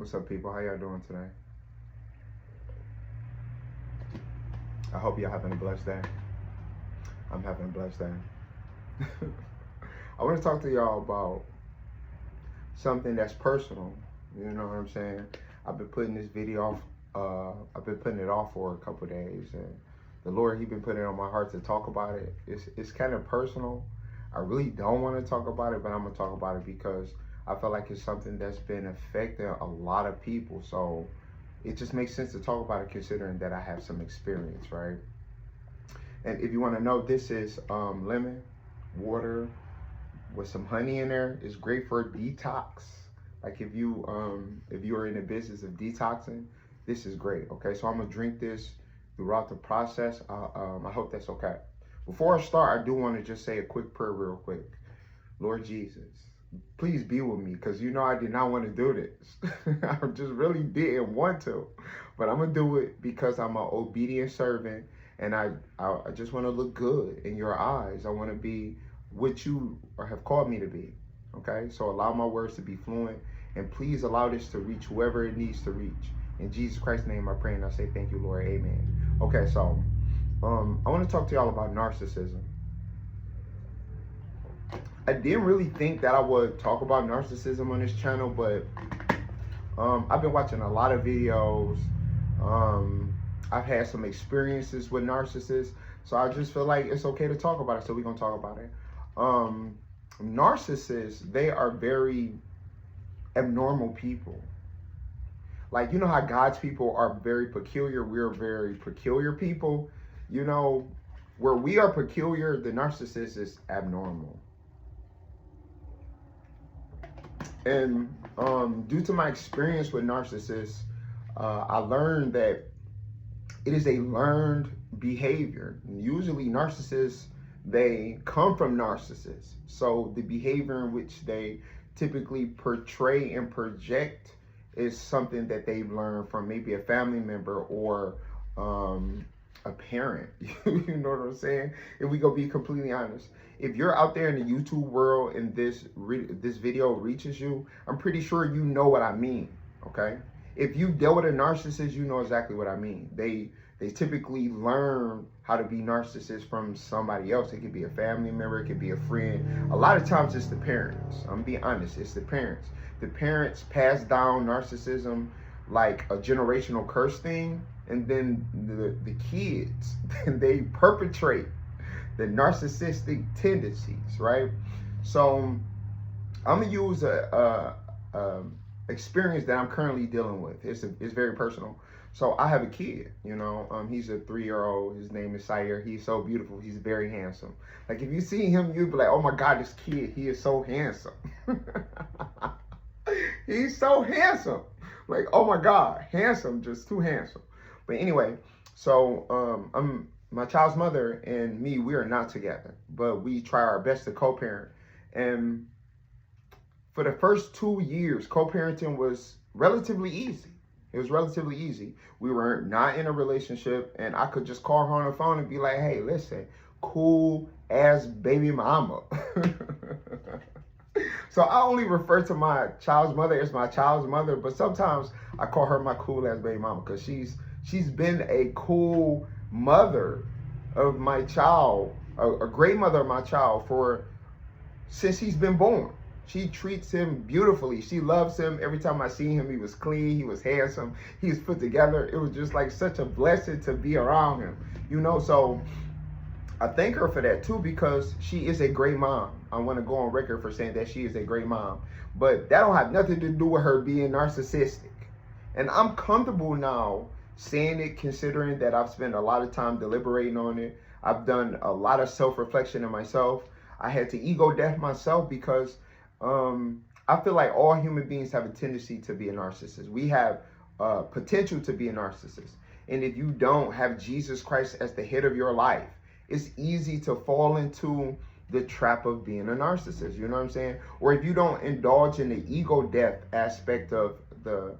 What's up, people? How y'all doing today? I hope y'all having a blessed day. I'm having a blessed day. I want to talk to y'all about something that's personal. You know what I'm saying? I've been putting this video off. I've been putting it off for a couple days, and the Lord, He been putting it on my heart to talk about it. It's kind of personal. I really don't want to talk about it, but I'm gonna talk about it because I feel like it's something that's been affecting a lot of people. So it just makes sense to talk about it, considering that I have some experience, right? And if you want to know, this is lemon water with some honey in there. It's great for detox. Like if you are in the business of detoxing, this is great. Okay, so I'm gonna drink this throughout the process. I hope that's okay. Before I start, I do want to just say a quick prayer real quick. Lord Jesus, please be with me, because you know I did not want to do this. I just really didn't want to, but I'm gonna do it because I'm an obedient servant, and I just want to look good in your eyes. I want to be what you have called me to be. Okay, so allow my words to be fluent, and please allow this to reach whoever it needs to reach. In Jesus Christ's name I pray and I say thank you, Lord. Amen. Okay, so I want to talk to y'all about narcissism. I didn't really think that I would talk about narcissism on this channel, but I've been watching a lot of videos. I've had some experiences with narcissists, so I just feel like it's okay to talk about it, so we're going to talk about it. Narcissists, they are very abnormal people. Like, you know how God's people are very peculiar? We're very peculiar people. You know, where we are peculiar, the narcissist is abnormal. And due to my experience with narcissists, I learned that it is a learned behavior. Usually narcissists, they come from narcissists. So the behavior in which they typically portray and project is something that they've learned from maybe a family member or a parent. You know what I'm saying? If we go be completely honest, if you're out there in the YouTube world and this video reaches you, I'm pretty sure you know what I mean. Okay, if you dealt with a narcissist, you know exactly what I mean. They typically learn how to be narcissists from somebody else. It could be a family member, it could be a friend. A lot of times it's the parents. I'm being honest, it's the parents. The parents pass down narcissism like a generational curse thing, and then the kids, they perpetrate the narcissistic tendencies, right? So I'm gonna use a experience that I'm currently dealing with. It's very personal. So I have a kid, you know, he's a 3-year-old. His name is Sire. He's so beautiful. He's very handsome. Like if you see him, you'd be like, oh my God, this kid, he is so handsome. He's so handsome. Like, oh my God, handsome, just too handsome. But anyway, so my child's mother and me, we are not together, but we try our best to co-parent. And for the first 2 years, co-parenting was relatively easy. It was relatively easy. We were not in a relationship, and I could just call her on the phone and be like, hey, listen, cool ass baby mama. So I only refer to my child's mother as my child's mother, but sometimes I call her my cool ass baby mama, because she's been a cool mother of my child, a great mother of my child since he's been born. She treats him beautifully. She loves him. Every time I see him, he was clean, he was handsome, he was put together. It was just like such a blessing to be around him, you know. So I thank her for that too, because she is a great mom. I want to go on record for saying that she is a great mom, but that don't have nothing to do with her being narcissistic. And I'm comfortable now saying it, considering that I've spent a lot of time deliberating on it. I've done a lot of self-reflection in myself. I had to ego death myself because I feel like all human beings have a tendency to be a narcissist. We have potential to be a narcissist. And if you don't have Jesus Christ as the head of your life, it's easy to fall into the trap of being a narcissist. You know what I'm saying? Or if you don't indulge in the ego death aspect of the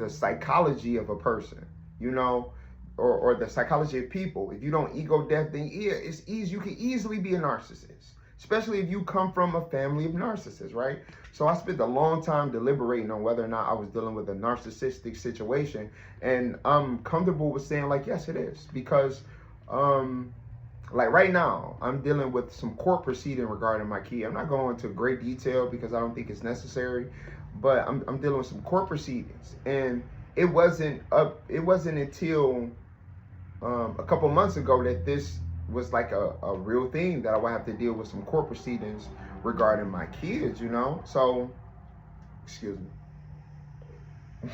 psychology of a person, you know, or the psychology of people. If you don't ego death, then yeah, it's easy. You can easily be a narcissist. especially if you come from a family of narcissists, right? So I spent a long time deliberating on whether or not I was dealing with a narcissistic situation, and I'm comfortable with saying like, yes, it is, because like right now, I'm dealing with some court proceeding regarding my key. I'm not going into great detail because I don't think it's necessary, but I'm dealing with some court proceedings, and it wasn't until a couple months ago that this was like a real thing, that I would have to deal with some court proceedings regarding my kids, you know? So, excuse me.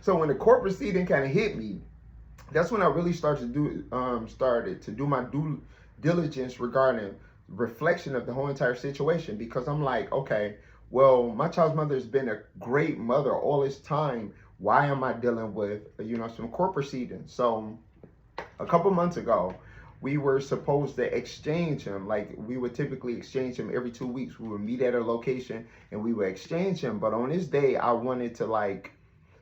So when the court proceeding kind of hit me, that's when I really started to do my due diligence regarding reflection of the whole entire situation, because I'm like, okay, well, my child's mother has been a great mother all this time. Why am I dealing with, some court proceedings? So a couple months ago, we were supposed to exchange him. Like, we would typically exchange him every 2 weeks. We would meet at a location and we would exchange him. But on this day, I wanted to like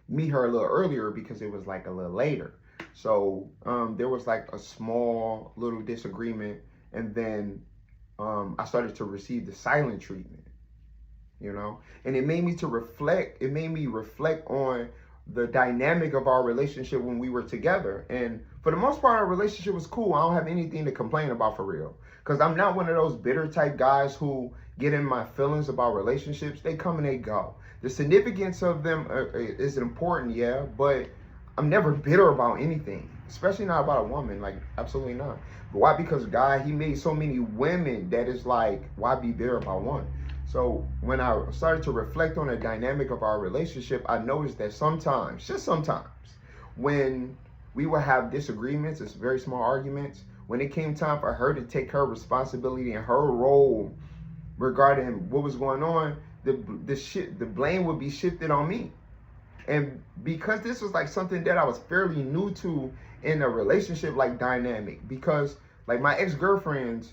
meet her a little earlier because it was like a little later. So there was like a small little disagreement, and then I started to receive the silent treatment, and it made me reflect. It made me reflect on the dynamic of our relationship when we were together. And for the most part, our relationship was cool. I don't have anything to complain about, for real, because I'm not one of those bitter type guys who get in my feelings about relationships. They come and they go. The significance of them is important, yeah, but I'm never bitter about anything, especially not about a woman. Like, absolutely not. But why? Because God, he made so many women that it's like, why be bitter about one? So when I started to reflect on the dynamic of our relationship, I noticed that sometimes, just sometimes, when we would have disagreements, it's very small arguments, when it came time for her to take her responsibility and her role regarding what was going on, the blame would be shifted on me. And because this was like something that I was fairly new to in a relationship like dynamic, because like my ex-girlfriends,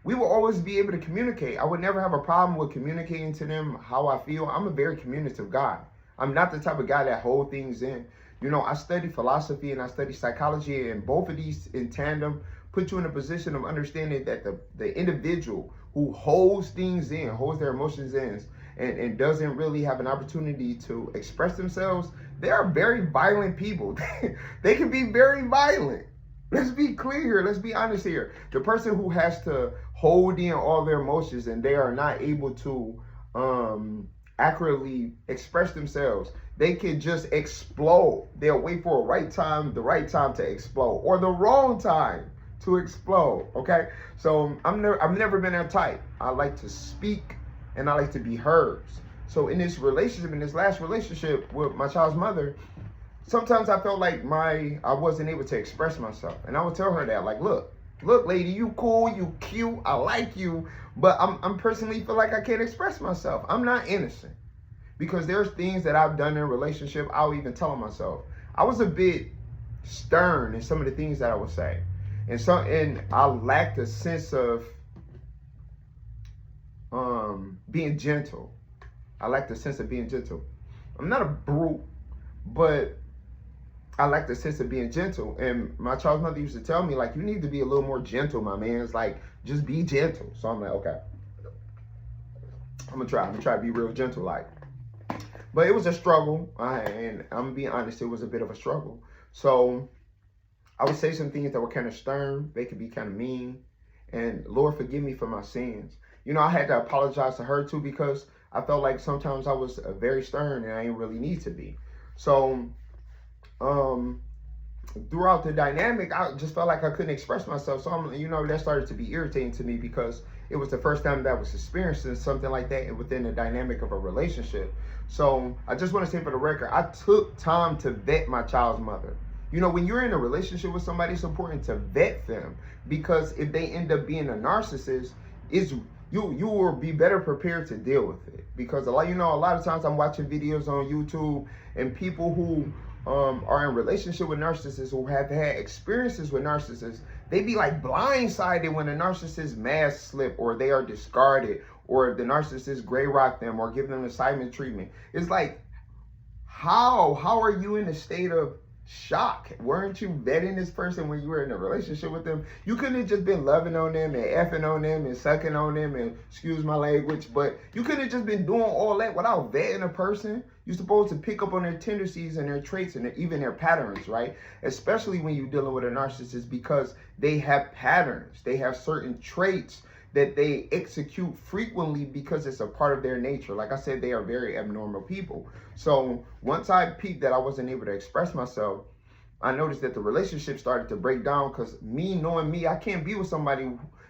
we will always be able to communicate. I would never have a problem with communicating to them how I feel. I'm a very communicative guy. I'm not the type of guy that holds things in. I study philosophy and I study psychology, and both of these in tandem put you in a position of understanding that the individual who holds things in, holds their emotions in, and doesn't really have an opportunity to express themselves, they are very violent people. They can be very violent. Let's be clear here. Let's be honest here. The person who has to hold in all their emotions and they are not able to accurately express themselves, they can just explode. They'll wait for the right time to explode, or the wrong time to explode. Okay, so I've never been that type. I like to speak and I like to be heard. So in this last relationship with my child's mother, sometimes I felt like I wasn't able to express myself. And I would tell her that, like, look, lady, you cool, you cute, I like you, but I'm personally feel like I can't express myself. I'm not innocent. Because there's things that I've done in a relationship, I'll even tell myself, I was a bit stern in some of the things that I would say. And I lacked a sense of being gentle. I lacked a sense of being gentle. I'm not a brute, but I like the sense of being gentle. And my child's mother used to tell me, like, you need to be a little more gentle, my man. It's like, just be gentle. So I'm like, okay, I'm gonna try to be real gentle, like. But it was a struggle, and I'm gonna be honest, it was a bit of a struggle. So I would say some things that were kind of stern. They could be kind of mean, and Lord forgive me for my sins. I had to apologize to her too, because I felt like sometimes I was very stern and I didn't really need to be. So throughout the dynamic, I just felt like I couldn't express myself. So that started to be irritating to me, because it was the first time that I was experiencing something like that within the dynamic of a relationship. So I just want to say for the record, I took time to vet my child's mother. When you're in a relationship with somebody, it's important to vet them, because if they end up being a narcissist, you will be better prepared to deal with it. Because a lot of times I'm watching videos on YouTube, and people who are in relationship with narcissists, who have had experiences with narcissists, they be like blindsided when a narcissist mask slip, or they are discarded, or the narcissist gray rock them, or give them the silent treatment. It's like, how are you in a state of shock. Weren't you vetting this person when you were in a relationship with them? You couldn't have just been loving on them and effing on them and sucking on them and, excuse my language, but you couldn't have just been doing all that without vetting a person. You're supposed to pick up on their tendencies and their traits and even their patterns, right? Especially when you're dealing with a narcissist, because they have patterns. They have certain traits that they execute frequently because it's a part of their nature. Like I said, they are very abnormal people. So once I peeped that I wasn't able to express myself, I noticed that the relationship started to break down, because me knowing me, I can't be with somebody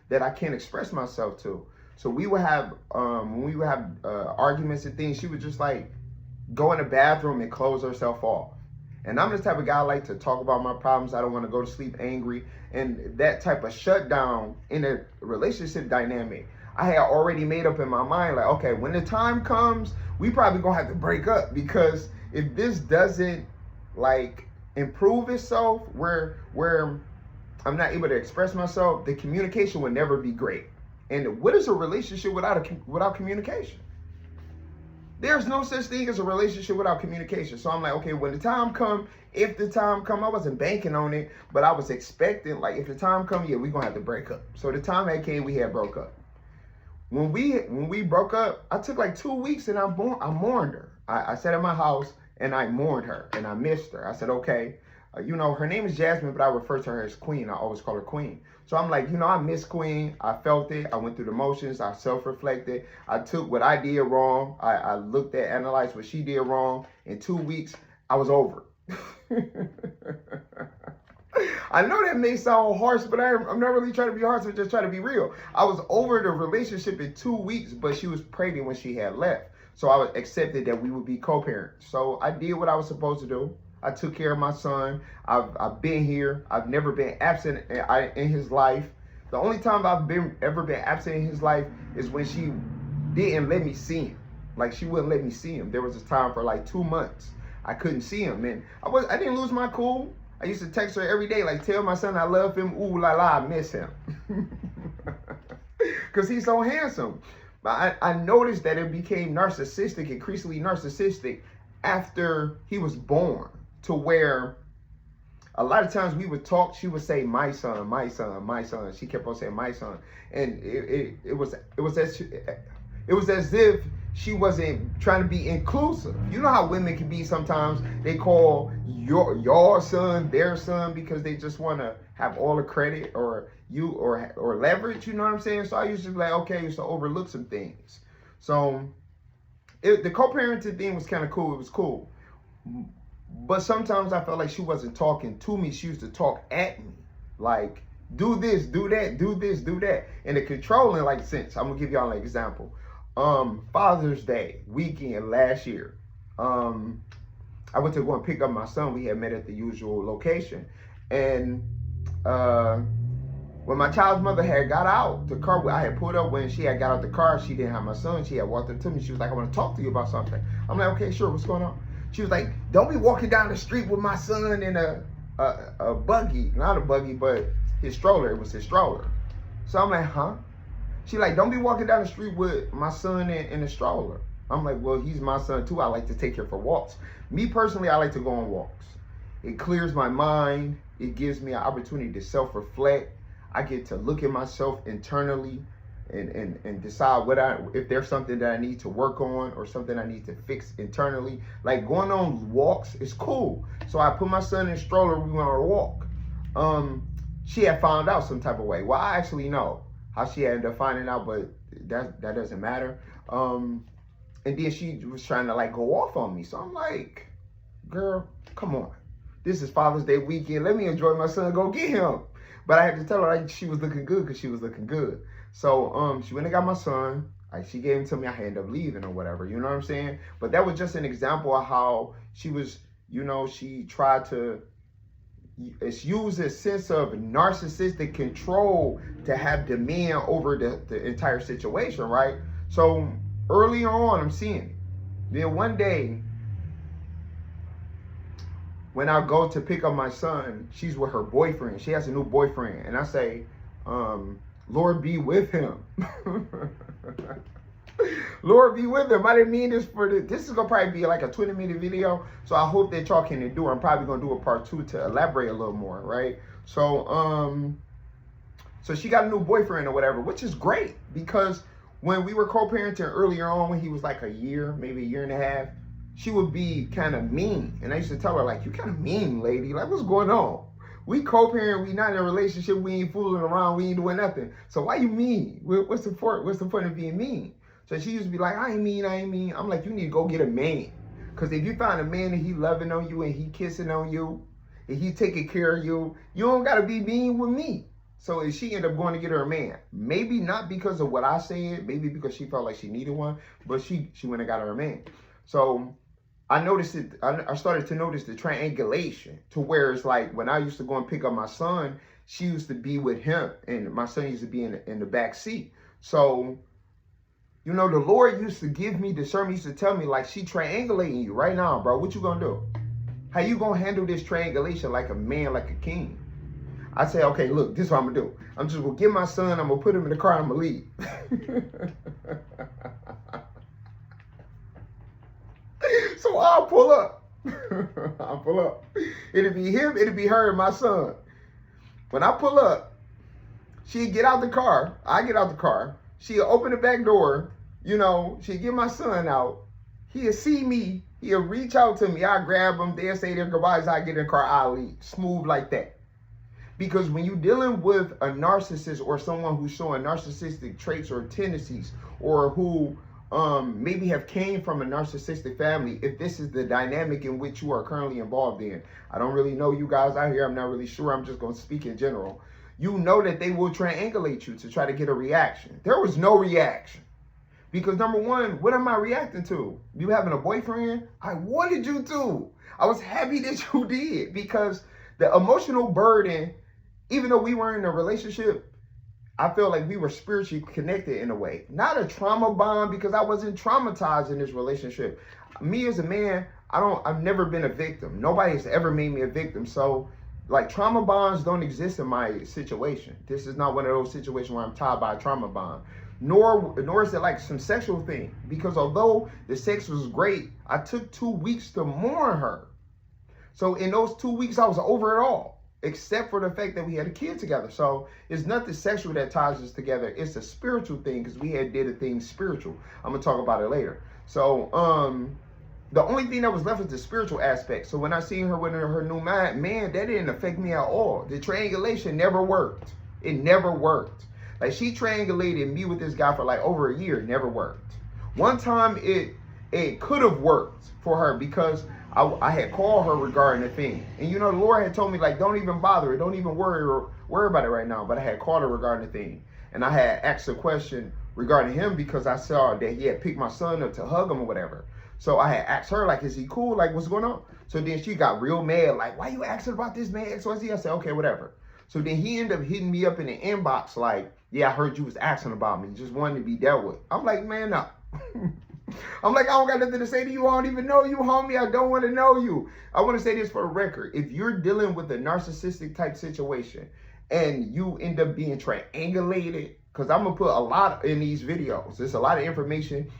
that I can't express myself to. So we would have, when we would have arguments and things, she would just like go in the bathroom and close herself off. And I'm the type of guy I like to talk about my problems. I don't want to go to sleep angry. And that type of shutdown in a relationship dynamic, I had already made up in my mind, like, okay, when the time comes, we probably gonna have to break up, because if this doesn't like improve itself, where I'm not able to express myself, the communication will never be great. And what is a relationship without communication? There's no such thing as a relationship without communication. So I'm like, okay, when the time come, if the time come, I wasn't banking on it, but I was expecting, like, if the time come, yeah, we're gonna have to break up. So the time that came, we had broke up. When we broke up, I took like 2 weeks and I mourned her. I sat at my house and I mourned her and I missed her. I said, okay, you know, her name is Jasmine, but I refer to her as Queen. I always call her Queen. So I'm like, you know, I miss Queen. I felt it. I went through the motions. I self-reflected. I took what I did wrong. I looked at, analyzed what she did wrong. In 2 weeks, I was over. I know that may sound harsh, but I'm not really trying to be harsh. I'm just trying to be real. I was over the relationship in 2 weeks, but she was pregnant when she had left. So I accepted that we would be co-parents. So I did what I was supposed to do. I took care of my son. I've been here. I've never been absent in his life. The only time I've ever been absent in his life is when she didn't let me see him. Like, she wouldn't let me see him. There was this time for like 2 months I couldn't see him, and I didn't lose my cool. I used to text her every day, like, tell my son I love him. Ooh la la, I miss him, because he's so handsome. But I noticed that it became narcissistic, increasingly narcissistic, after he was born. To where a lot of times we would talk, she would say, my son, my son, my son. She kept on saying, my son. And it was as if she wasn't trying to be inclusive. You know how women can be sometimes. They call your son their son because they just want to have all the credit or leverage. You know what I'm saying? So I used to be like, okay, I used to overlook some things. So the co-parenting thing was kind of cool. It was cool. But sometimes I felt like she wasn't talking to me. She used to talk at me. Like, do this, do that, do this, do that. In a controlling like sense. I'm going to give y'all an example. Father's Day weekend last year. I went to go and pick up my son. We had met at the usual location. And when my child's mother had got out the car, I had pulled up. When she had got out the car, she didn't have my son. She had walked up to me. She was like, I want to talk to you about something. I'm like, okay, sure, what's going on? She was like, don't be walking down the street with my son in a buggy. Not a buggy, but his stroller. It was his stroller. So I'm like, huh? She like, don't be walking down the street with my son in a stroller. I'm like, well, he's my son too. I like to take her for walks. Me personally, I like to go on walks. It clears my mind. It gives me an opportunity to self-reflect. I get to look at myself internally and decide if there's something that I need to work on or something I need to fix internally. Like, going on walks is cool. So I put my son in a stroller. We went on a walk. She had found out some type of way. Well, I actually know how she ended up finding out, but that doesn't matter. And then she was trying to like go off on me. So I'm like, girl, come on. This is Father's Day weekend. Let me enjoy my son. Go get him. But I had to tell her like she was looking good because she was looking good. So she went and got my son. Like, she gave him to me. I ended up leaving or whatever. You know what I'm saying? But that was just an example of how she was, you know, she tried to use a sense of narcissistic control to have dominion over the entire situation, right? So early on, I'm seeing it. Then one day, when I go to pick up my son, she's with her boyfriend. She has a new boyfriend. And I say, Lord be with him. Lord be with him. I didn't mean this for this is gonna probably be like a 20-minute video. So I hope that y'all can endure. I'm probably gonna do a part 2 to elaborate a little more, right? So so she got a new boyfriend or whatever, which is great because when we were co-parenting earlier on, when he was like a year, maybe a year and a half, she would be kind of mean. And I used to tell her, like, you kind of mean, lady. Like, what's going on? We co-parent, we not in a relationship, we ain't fooling around, we ain't doing nothing. So why you mean? What's the point of being mean? So she used to be like, I ain't mean. I'm like, you need to go get a man. Because if you find a man and he loving on you and he kissing on you, and he taking care of you, you don't got to be mean with me. So she ended up going to get her a man. Maybe not because of what I said, maybe because she felt like she needed one, but she went and got her a man. So I noticed it, I started to notice the triangulation to where it's like when I used to go and pick up my son, she used to be with him and my son used to be in the back seat. So, you know, the Lord used to give me discernment, used to tell me like, she triangulating you right now, bro. What you gonna do? How you gonna handle this triangulation like a man, like a king? I say, okay, look, this is what I'm gonna do. I'm just gonna get my son, I'm gonna put him in the car, I'm gonna leave. So I'll pull up. I'll pull up. It'll be him, it'll be her and my son. When I pull up, she'd get out the car, I get out the car, she'll open the back door, you know, she'll get my son out, he'll see me, he'll reach out to me, I grab him, they'll say their goodbyes, I get in the car, I'll leave. Smooth like that. Because when you're dealing with a narcissist or someone who's showing narcissistic traits or tendencies, or who maybe have came from a narcissistic family, if this is the dynamic in which you are currently involved in, I don't really know you guys out here, I'm not really sure, I'm just going to speak in general. You know that they will triangulate you to try to get a reaction. There was no reaction. Because number one, what am I reacting to? You having a boyfriend? I wanted you to. I was happy that you did, because the emotional burden, even though we weren't in a relationship, I feel like we were spiritually connected in a way. Not a trauma bond, because I wasn't traumatized in this relationship. Me as a man, I've never been a victim. Nobody has ever made me a victim. So like trauma bonds don't exist in my situation. This is not one of those situations where I'm tied by a trauma bond. Nor is it like some sexual thing. Because although the sex was great, I took 2 weeks to mourn her. So in those 2 weeks, I was over it all, except for the fact that we had a kid together. So it's nothing sexual that ties us together. It's a spiritual thing, because we had did a thing spiritual. I'm going to talk about it later. So the only thing that was left was the spiritual aspect. So when I seen her with her new man, that didn't affect me at all. The triangulation never worked. It never worked. Like, she triangulated me with this guy for like over a year. It never worked. One time it could have worked for her, because I had called her regarding the thing. And you know, the Lord had told me, like, don't even bother it. Don't even worry about it right now. But I had called her regarding the thing. And I had asked a question regarding him, because I saw that he had picked my son up to hug him or whatever. So I had asked her, like, is he cool? Like, what's going on? So then she got real mad, like, why you asking about this, man? XYZ. I said, okay, whatever. So then he ended up hitting me up in the inbox, like, yeah, I heard you was asking about me. Just wanted to be dealt with. I'm like, man, no. I'm like, I don't got nothing to say to you. I don't even know you, homie. I don't want to know you. I want to say this for the record. If you're dealing with a narcissistic type situation and you end up being triangulated, because I'm going to put a lot in these videos. There's a lot of information.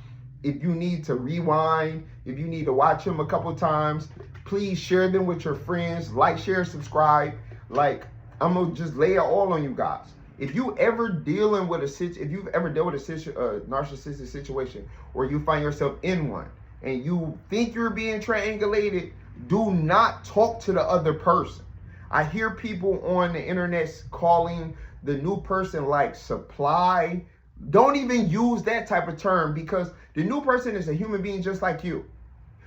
If you need to rewind, if you need to watch them a couple times, please share them with your friends. Like, share, subscribe. Like, I'm going to just lay it all on you guys. If you ever dealing with if you've ever dealt with a narcissistic situation, or you find yourself in one and you think you're being triangulated, do not talk to the other person. I hear people on the internet calling the new person like supply. Don't even use that type of term, because the new person is a human being just like you.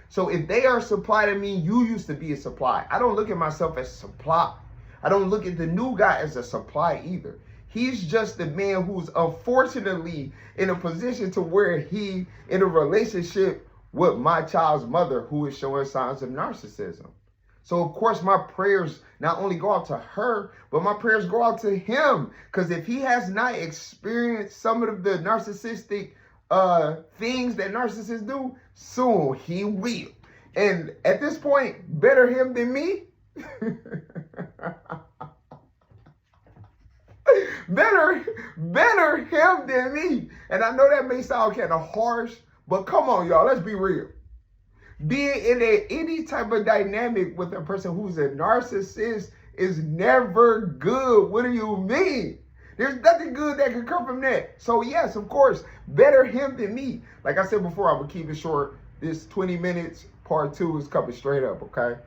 So if they are supply to me, you used to be a supply. I don't look at myself as supply. I don't look at the new guy as a supply either. He's just the man who's unfortunately in a position to where he in a relationship with my child's mother, who is showing signs of narcissism. So of course my prayers not only go out to her, but my prayers go out to him. Because if he has not experienced some of the narcissistic things that narcissists do, soon he will. And at this point, better him than me. better him than me. And I know that may sound kind of harsh, but come on, y'all, let's be real. Being in any type of dynamic with a person who's a narcissist is never good. What do you mean? There's nothing good that can come from that. So yes, of course, better him than me. Like I said before, I'm gonna keep it short. This 20 minutes, part 2 is coming straight up, okay?